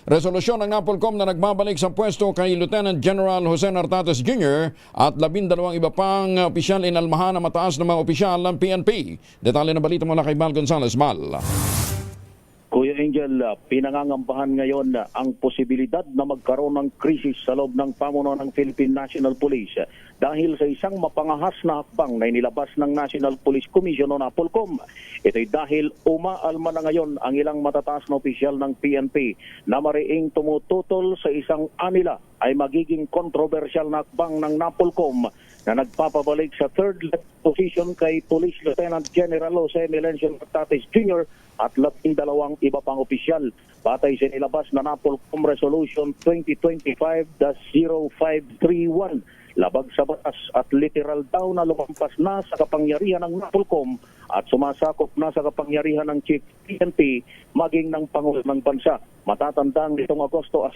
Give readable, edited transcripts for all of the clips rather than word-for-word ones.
Resolusyon ng NAPOLCOM na nagbabalik sa pwesto kay Lieutenant General Jose Nartates Jr. at 12 iba pang opisyal inalmahan na mataas na mga opisyal ng PNP. Detalye na balita mula kay Mal Gonzales. Mal. Kuya Angel, pinangangambahan ngayon ang posibilidad na magkaroon ng krisis sa loob ng pamunuan ng Philippine National Police dahil sa isang mapangahas na hakbang na inilabas ng National Police Commission o NAPOLCOM. Ito'y dahil umaalma na ngayon ang ilang matataas na opisyal ng PNP na mariing tumututol sa isang anila ay magiging kontrobersyal na hakbang ng NAPOLCOM na nagpapabalik sa third position kay Police Lieutenant General Jose Melencio Nartates Jr. at 12 iba pang opisyal. Batay sa nilabas na NAPOLCOM Resolution 2025-0531. Labag sa batas at literal daw na lumampas na sa kapangyarihan ng NAPOLCOM at sumasakop na sa kapangyarihan ng Chief PNP maging ng Pangulo ng Bansa. Matatandang nitong Agosto 5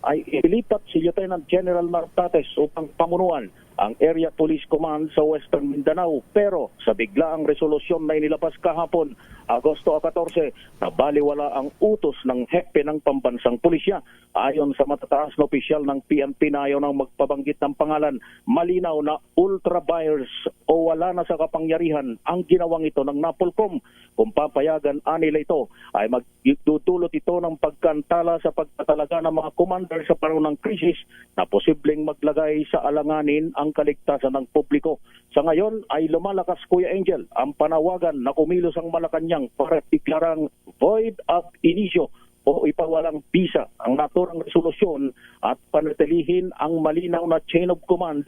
ay ilipat si Lieutenant General Nartates upang pamunuan ang Area Police Command sa Western Mindanao. Pero sa biglaang resolusyon na inilabas kahapon, Agosto 14, nabaliwala ang utos ng hepe ng pambansang pulisya. Ayon sa matataas na opisyal ng PNP na ayaw nang magpabanggit ng pangalan, malinaw na ultra buyers o wala na sa kapangyarihan ang ginawang ito ng NAPOLCOM. Kung papayagan nila ito, ay magdudulot ito ng pagkantala sa pagtatalaga ng mga commander sa panahon ng krisis na posibleng maglagay sa alanganin ang kaligtasan ng publiko. Sa ngayon ay lumalakas, Kuya Angel, ang panawagan na kumilos ang Malacanang para deklarang void ab initio o ipawalang bisa ang naturang resolusyon at panatilihin ang malinaw na chain of command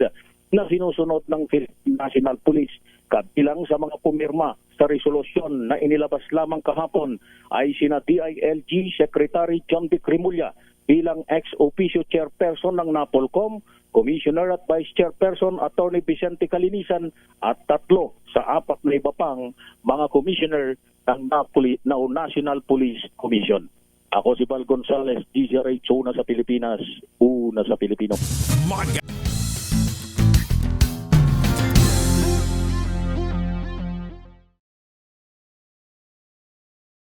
na sinusunod ng Philippine National Police. Kabilang sa mga pumirma sa resolusyon na inilabas lamang kahapon ay sina DILG Secretary John Vic Rimulya bilang ex-officio chairperson ng NAPOLCOM, Commissioner at Vice Chairperson Attorney Vicente Calinisan at 3 sa 4 na iba pang mga commissioner ng National Police Commission. Ako si Val Gonzales, DZRH, una sa Pilipinas, una sa Pilipino.